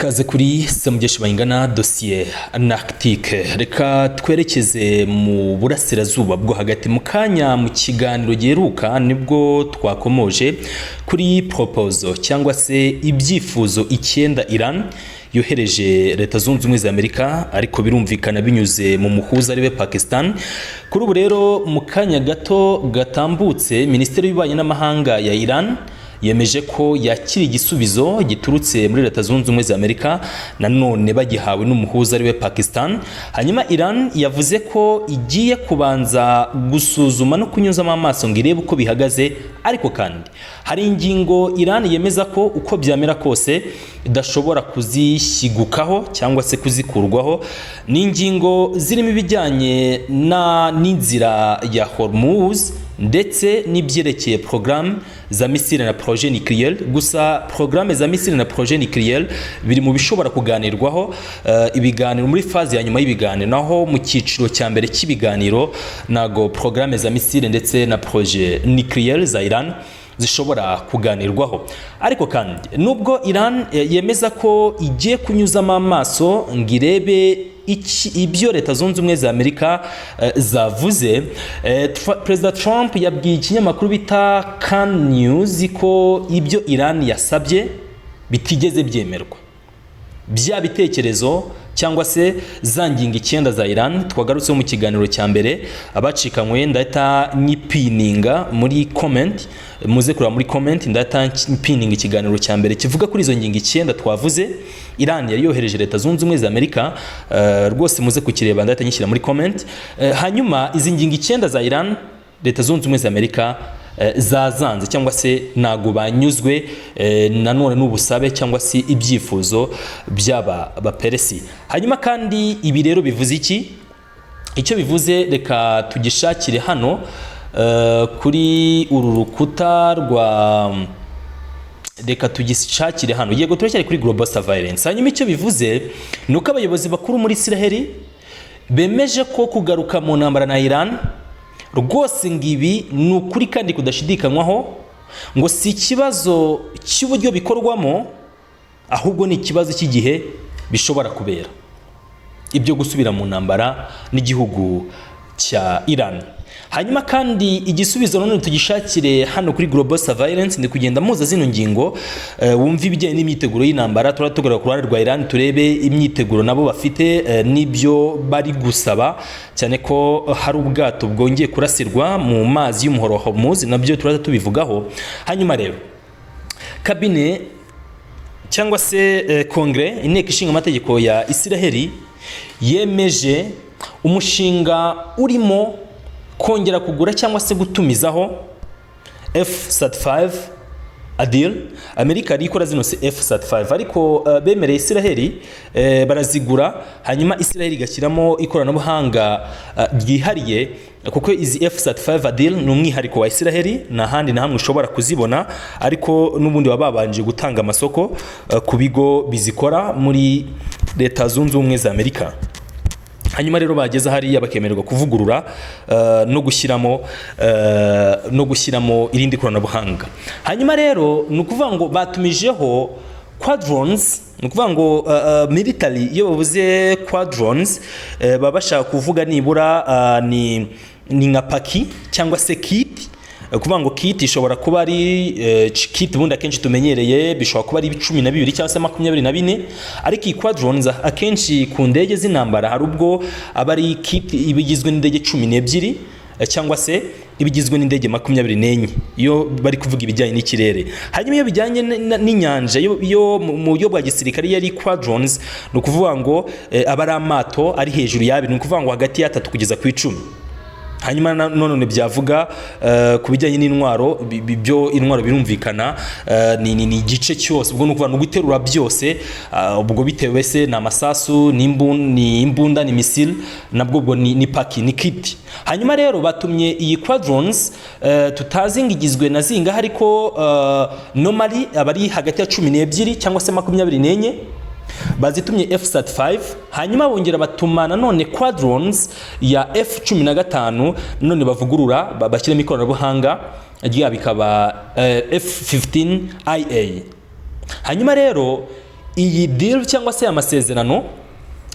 Ikaze kuri Samugesha bayingana dossier analitique. Reka twerekeze mu burasirazuba bwo hagati mu kanya mu kiganiro giheruka nibwo twakomoje kuri proposal cyangwa se ibyifuzo 9 Iran yohereje leta zunze ubumwe za Amerika ariko birumvikana binyuze mu muhuza ariwe Pakistan. Kuri ubu rero mu kanya gato gatambutse Minisiteri y'Ububanyi n'Amahanga ya Iran yemeje ko yakiri igisubizo giturutse muri leta zunze ubumwe za Amerika nanone bagihawe n'umuhuza ariwe Pakistan. Hanyuma Iran yavuze ko igiye kubanza gusuzuma no kunyuzamo amaso ngo irebe uko bihagaze, ariko kandi hari ingingo Iran yemeza ko uko byamera kose idashobora kuzishyigukaho cyangwa se kuzikurwaho. Ni ingingo zirimo ibijyanye n'inzira ya Hormuz ndetse n'ibyerekeye programme za missile na projet nucléaire. Gusa programme za missile na projet nucléaire biri mu bishobora kuganirwaho ibiganiro muri phase ya nyuma y'ibiganiro, naho mu cyiciro cya mbere cy'ibiganiro nago programme za missile ndetse na projet nucléaire za Iran zishobora kuganirwaho. Ariko kandi nubwo Iran yemeza ko igiye kunyuzamo amaso ngirebe ibyo leta zunze ubumwe za Amerika zavuze, President Trump yabwiye ikinyamakuru bita Can News ko ibyo Iran yasabye bitigeze byemerwa. Bya bitekerezo cyangwa se zanginga 9 za Iran twagarutse mu kiganiro cya mbere, abacikanywe ndahita nyipininga muri comment, muze kureba muri comment ndahita nyipininga ikiganiro cya mbere kivuga kuri izo ngingo 9 twavuze Iran yari yohereje leta zunze ubumwe za Amerika. Rwose muze kukireba ndahita nyishyira muri comment. Hanyuma izi ngingo 9 za Iran leta zunze ubumwe za Amerika zazanze cyangwa se nago banyuzwe nanone n'ubusabe cyangwa se ibyifuzo byaba baperesi. Hanyuma kandi ibi rero bivuze iki? Icyo bivuze reka tugishakire hano kuri uru rukuta rwa, reka tugishakire hano, yego turekere kuri global surveillance. Hanyuma icyo bivuze nuko abayobozi bakuru muri Israel bemeje ko kugaruka mu ntambara na Iran rwose ngibi nukuri kandi kudashidikanywaho, ngo si ikibazo cy'uburyo bikorwamo ahubwo ni ikibazo cy'igihe bishobora kubera ibyo gusubira mu ntambara n'igihugu cya Iran. Hanyuma kandi igisubizo none tugishakire hano kuri global surveillance. Ndi kugenda muza zino ngingo wumva ibijyanye n'imyiteguro y'intambara, turatugara ku ruhande rwa Iran turebe imyiteguro nabo bafite n'ibyo bari gusaba, cyane ko hari ubwato bwongeye kurasirwa mu mazi y'umuhoro wa Hormuz, nabyo turata tubivugaho. Hanyuma rero kabine cyangwa se kongre, inteko ishinga amategeko ya Israel yemeje umushinga urimo kongera kugura cyangwa se gutumizaho F-35 Adil. Amerika ikora zino F-35 ariko bemereye Israel barazigura, hanyuma Israel igashyiramo ikoranabuhanga ryihariye kuko izi F-35 Adil ni umwihariko wa Israel, na handi na hamwe ushobora kuzibona, ariko n'ubundi babanje gutanga amasoko ku bigo bizikora muri leta zunze ubumwe za Amerika. Hanyuma rero bageze hariya bakemererwa kuvugurura no gushyiramo irindi koranabuhanga. Hanyuma rero ni ukuvuga ngo batumijeho quadrons, ni ukuvuga ngo military iyo bavuze quadrons baba bashaka kuvuga nibura ni nka paki cyangwa se kit. Kuvuga ngo kit ishobora kuba ari kit bundi akenshi tumenyereye bishobora kuba ari 12 cyangwa se 24, ariko iyi quadrons akenshi ku ndege z'intambara hari ubwo aba ari kit ibigizwe n'indege 12 cyangwa se ibigizwe n'indege 24 iyo bari kuvuga ibijyanye n'ikirere. Hanyuma iyo bijyanye n'inyanja yo mu buryo bwa gisirikare yari quadrons, ni ukuvuga ngo aba ari amato ari hejuru y'abiri, ni ukuvuga ngo hagati ya 3 kugeza ku 10. Hanyuma none byavuga ku bijyanye n'intwaro, byo intwaro birumvikana ni igice cyose, ubwo nukuvuga no guterura byose, ubwo bitewe se na masasu ni imbunda ni missile, nabwo ubwo ni paki ni kit. Hanyuma rero batumye iyi quadrons tutazi ngigizwe na zinga, ariko normally abari hagati ya 12 cyangwa se 24 bazitumye F-35. Hanyuma bongera batuma nanone quadrons ya F-15 none bavugurura bashyiramo ikoranabuhanga rya bikaba F-15IA. Hanyuma rero iyi deal cyangwa se amasezerano,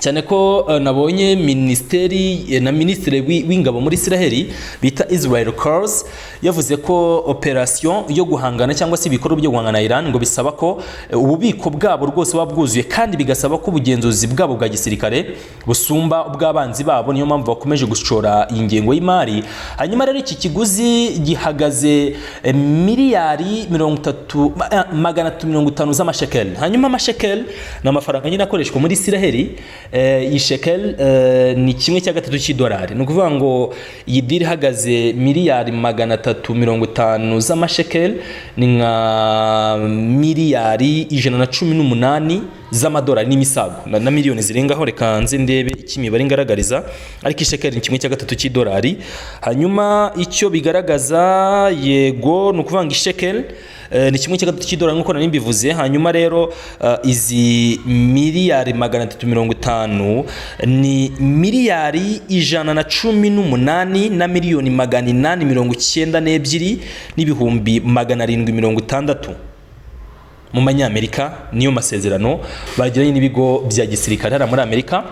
cyane ko nabonye minisitiri w'ingabo muri Israeli bita Israel Corps yavuze ko operation yo guhangana cyangwa se ibikorwa byo guhangana na Iran ngo bisaba ko ububiko bwabo rwose babwuzuye, kandi bigasaba ko ubugenzuzi bwabo bwa gisirikare busumba ubw'abanzi babo. Niyo mpamvu bakomeje gushora ingengo y'imari. Hanyuma rero iki kiguzi gihagaze miliyari 350 z'amashekel. Hanyuma amashekel ni amafaranga nyine akoreshwa muri Israeli. Iyi shekel ni kimwe cya gatatu cy'idolari. Ni ukuvuga ngo iyi deal ihagaze miliyari 350 z'amashekel, ni nka miliyari 118 z'amadolari n'imisago na miliyoni zirengaho. Reka nze ndebe ikimibare ingaragariza, ariko ishekel ni kimwe cya gatatu cy'idolari. Hanyuma icyo bigaragaza, yego, ni ukuvuga ngo ishekel ni kimwe cya gatatu cy'idolari nk'uko nari mbivuze. Hanyuma rero izi miliyari 350 ni miliyari 118 na miliyoni 892 n'ibihumbi 760 mu manyamerika. Niyo masezerano bagiranye n'ibigo bya gisirikare hano muri Amerika.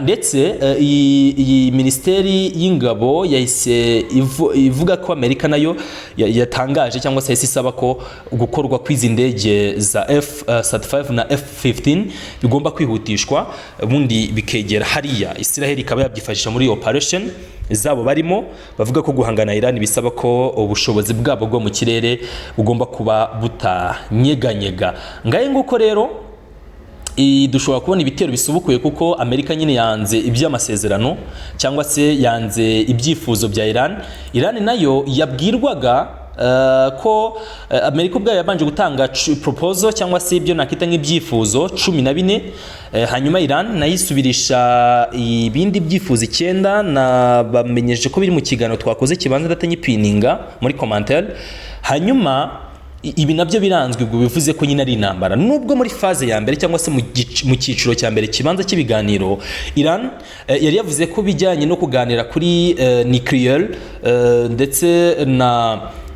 Ndetse iyi minisiteri y'ingabo yahise ivuga ko Amerika nayo yatangaje cyangwa se isaba ko gukorwa kw'izi ndege za F-35 na F-15 bigomba kwihutishwa, ubundi bikegera hariya. Israel ikaba yabyifashisha muri operation zabo barimo. Bavuga ko guhangana Iran bisaba ko ubushobozi bwabo bwo mu kirere bugomba kuba butanyeganyega. Ngaye nguko rero dushobora kubona ibitero bisubukuye, kuko Amerika nyine yanze iby'amasezerano cyangwa se yanze ibyifuzo bya Iran nayo yabwirwaga ko Amerika ubwayo yabanje gutanga proposal cyangwa se ibyo nakita nk'ibyifuzo 14. Hanyuma Iran nayo isubirisha ibindi byifuzo 9, na bamenyeje ko biri mu kiganiro twakoze kibanza datanyipininga muri commentaire. Hanyuma ibi nabyo biranzwe, ubwo bivuze ko nyine ari intambara. Nubwo muri faze ya mbere cyangwa se mu cyiciro cya mbere kibanza cy'ibiganiro, Iran yari yavuze ko bijyanye no kuganira kuri nuclear ndetse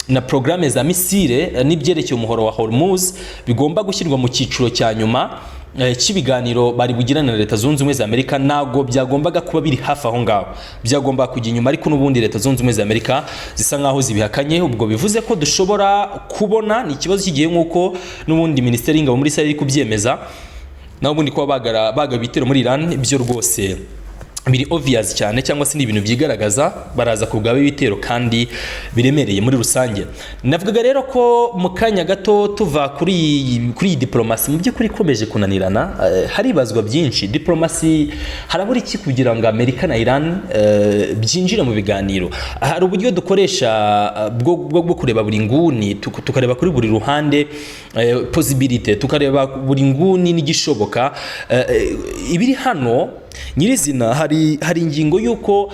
na programme za misile n'ibyerekeye umuhoro wa Hormuz bigomba gushyirwa mu cyiciro cya nyuma cy'ibiganiro bari bugirana na Leta Zunze Ubumwe za Amerika. Nago byagombaga kuba biri hafi aho ngaho, byagomba kujya inyuma, ariko n'ubundi Leta Zunze Ubumwe za Amerika zisa nkaho zibihakanye. Ubwo bivuze ko dushobora kubona ni ikibazo kigiye nk'uko n'ubundi minisiteri y'ingabo muri Israel iri kubyemeza, naho ubundi kuba baga bitero muri Iran byo rwose biri obvious cyane, cyangwa se ni ibintu byigaragaza. Baraza kugaba ibitero kandi biremereye muri rusange. Navugaga rero ko mu kanya gato tuva kuri diplomasi mu by'ukuri ikomeje kunanirana. Haribazwa byinshi. Diplomasi harabura iki kugira ngo Amerika na Iran byinjire mu biganiro? Hari uburyo dukoresha bwo kureba buri nguni, tukareba kuri buri ruhande possibility, tukareba buri nguni n'igishoboka. Ibiri hano nyirizina hari ingingo yuko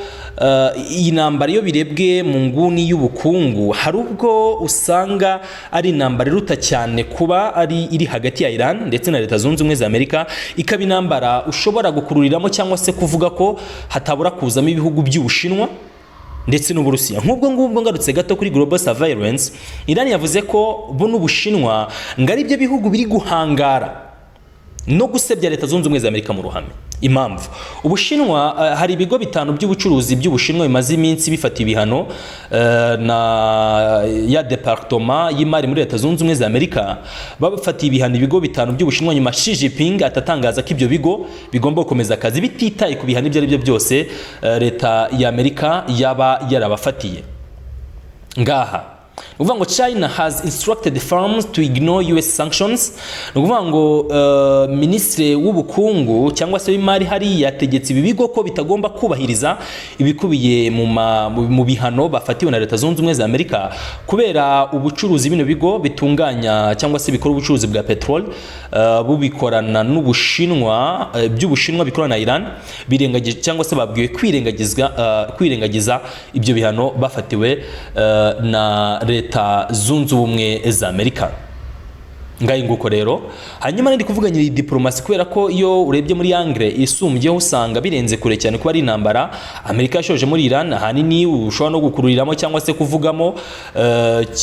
iyi ntambara iyo birebwe mu nguni y'ubukungu, hari ubwo usanga ari intambara iruta cyane kuba iri hagati ya Iran ndetse na Leta Zunze Ubumwe za Amerika, ikaba intambara ushobora gukururiramo cyangwa se kuvuga ko hatabura kuzamo ibihugu by'Ubushinwa ndetse n'Uburusiya. Nk'ubwo ngubwo ngarutse gato kuri global surveillance, Iran yavuze ko bo n'Ubushinwa ngari ibyo bihugu biri guhangara no gusebya Leta Zunze Ubumwe za Amerika mu ruhame. Impamvu Ubushinwa, hari ibigo 5 by'ubucuruzi by'Ubushinwa bimaze iminsi bifata ibihano ya departement y'imari muri Leta Zunze Ubumwe za Amerika. Babafatiye ibihano ibigo 5 by'Ubushinwa nyuma Xi Jinping atatangaza ko ibyo bigo bigomba gukomeza akazi bititaye ku bihano ibyo ari byo byose Leta ya Amerika yaba yarabafatiye. Ngaha uvuga ngo China has instructed the firms to ignore US sanctions. Uvuga ngo Minisitiri w'ubukungu cyangwa se w'imari hari yategetse ibi bigo ko bitagomba kubahiriza ibikubiye mu bihano bafatiwe na Leta Zunze Ubumwe za Amerika kubera ubucuruzi bino bigo bitunganya cyangwa se bikora ubucuruzi bwa petrol bubikorana n'Ubushinwa, by'Ubushinwa bikorana na Iran, birengagije cyangwa se babwiwe kwirengagiza ibyo bihano bafatiwe na Leta Zunze Ubumwe za Amerika. ngaye nguko rero. Hanyuma ndi kuvuga nyiri diplomasi kubera ko iyo urebye muri Angre isumbyeho usanga birenze kure cyane kuba ari intambara Amerika yashoje muri Iran, ahanini ushobora no gukururiramo cyangwa se kuvugamo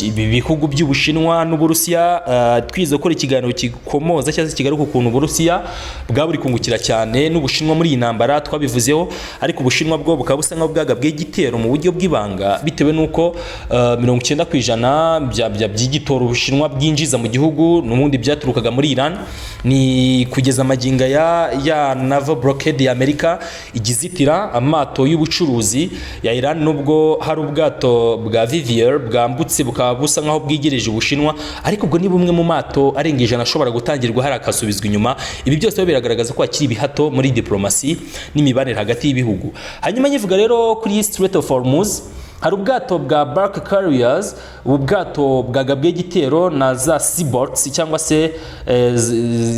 ibihugu by'Ubushinwa n'Uburusiya. Twize gukora ikiganiro kikomoza cyangwa se kigaruka ukuntu Uburusiya bwa buri kungukira cyane n'Ubushinwa muri iyi ntambara, twabivuzeho. Ariko Ubushinwa bwo bukaba busa nkaho bwagabwe igitero mu buryo bw'ibanga bitewe nuko 90% by'igitoro Ubushinwa bwinjiza mu gihugu n'ubundi byaturukaga muri Iran. Ni kugeza amaginga ya naval blockade ya Amerika igizitira amato y'ubucuruzi ya Iran, nubwo hari ubwato bwa Vivier bwambutse bukaba busa nkaho bwigereje Ubushinwa, ariko ubwo ni bumwe mu mato arengeje ashobora gutangirwa hari akasubizwa inyuma. Ibi byose biragaragaza ko akiri ibihato muri diplomasi n'imibanire hagati y'ibihugu. Hanyuma nyivuga rero kuri Strait of Hormuz hari ubwato bwa bulk carriers, ubwato bwagabwe igitero na za seaboats cyangwa se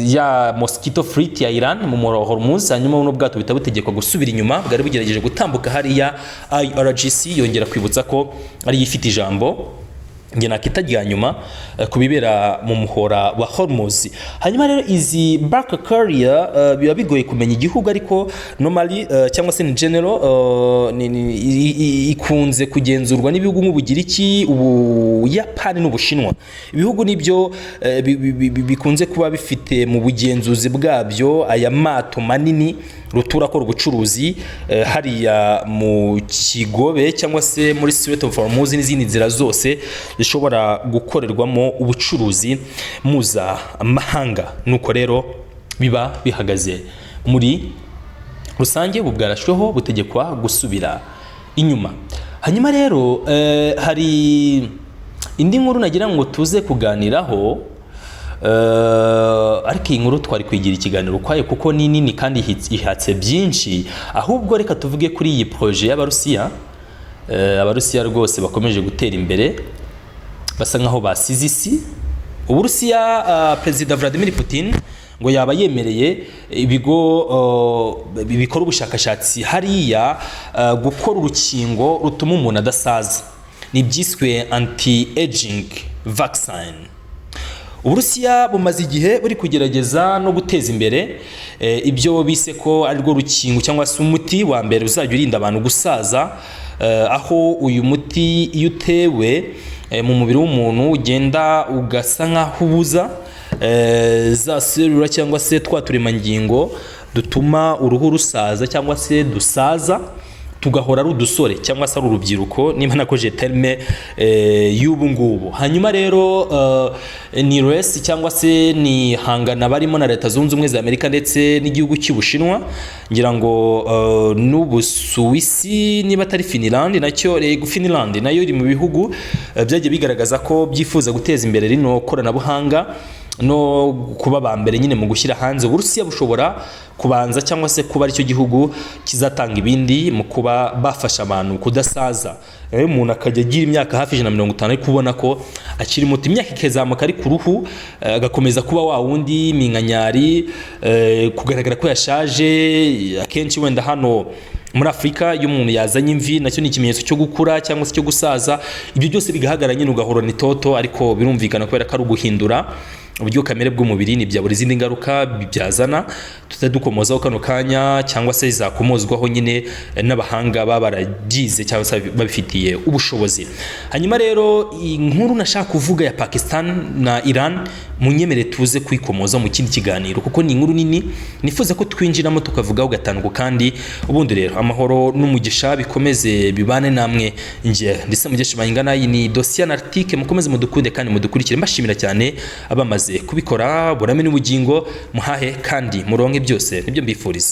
ya mosquito fleet ya Iran mu muro Hormuz. Hanyuma buno bwato bitabutegekwa gusubira inyuma, bwari bugerageje gutambuka hariya. IRGC yongera kwibutsa ko ari yifite ijambo nge nakitajya nyuma kubibera mu muhora wa Hormuz. Hanyuma rero izi bulk carrier biba bigoye kumenya igihugu, ariko normally cyangwa se in general ikunze kugenzurwa n'ibihugu nk'Ubugiriki, Ubuyapani n'Ubushinwa. Ibihugu nibyo bikunze kuba bifite mu bugenzuzi bwabyo aya mato manini rutura ko ubucuruzi hariya mu kigobe cyangwa se muri Strait of Hormuz n'izindi nzira zose zishobora gukorerwamo ubucuruzi muza amahanga. Nuko rero biba bihagaze muri rusange, ubu bwarashweho butegekwa gusubira inyuma. Hanyuma rero hari indi nkuru nagira ngo tuze kuganiraho, ariko iyi nkuru twari kwigira ikiganiro kwayo kuko ni nini kandi ihatse byinshi. Ahubwo reka tuvuge kuri iyi projet y'Abarusiya. Abarusiya rwose bakomeje gutera imbere, basa nkaho basize isi. Uburusiya Perezida Vladimir Putin ngo yaba yemereye ibigo bikora ubushakashatsi hariya gukora urukingo rutuma umuntu adasaza, ni byiswe anti-aging vaccine. Uburusiya bumaze igihe buri kugerageza no guteza imbere ibyo bise ko ari rwo rukingo cyangwa se umuti wa mbere uzajya urinda abantu gusaza, aho uyu muti iyo utewe mu mubiri w'umuntu ugenda ugasa nkaho ubuza za selula cyangwa se twa turemangingo dutuma uruhu rusaza cyangwa se dusaza tugahora ari udusore cyangwa se ari urubyiruko, niba nakoje terme y'ubu ngubu. Hanyuma rero ni US cyangwa se ni hangana barimo na Leta Zunze Ubumwe za Amerika ndetse n'igihugu cy'Ubushinwa, ngira ngo n'Ubusuwisi niba atari Finland, nacyo Finland nayo iri mu bihugu byagiye bigaragaza ko byifuza guteza imbere rino koranabuhanga no kuba ba mbere nyine mu gushyira hanze. Uburusiya bushobora kubanza cyangwa se kuba aricyo gihugu kizatanga ibindi mu kuba bafasha abantu kudasaza. Umuntu akajya agira imyaka hafi 150 ari kubona ko akiri muto, imyaka ikezamuka ari ku ruhu agakomeza kuba wa wundi minkanyari, kugaragara ko yashaje. Akenshi wenda hano muri Afrika iyo umuntu yazanye imvi nacyo ni ikimenyetso cyo gukura cyangwa se cyo gusaza. Ibyo byose bigahagarara nyine ugahorana itoto, ariko birumvikana kubera ko ari uguhindura uburyo kamere bw'umubiri ni bya buri zindi ngaruka byazana tutadukomozaho kano kanya, cyangwa se zakomozwaho nyine n'abahanga babaragize cyangwa se babifitiye ubushobozi. Hanyuma rero inkuru nashaka kuvuga ya Pakistan na Iran munyemere tuze kwikomoza mu kindi kiganiro kuko ni inkuru nini nifuza ko twinjiramo tukavugaho gatanu. Kandi ubundi rero amahoro n'umugisha bikomeze bibane namwe. Nje ndise mugisha bayingana. Iyi ni Dossier Analytique, mukomeze mudukunde kandi mudukurikire. Mbashimira cyane abamaze kubikora burame n'ubugingo muhahe kandi muronke byose nibyo mbifuriza.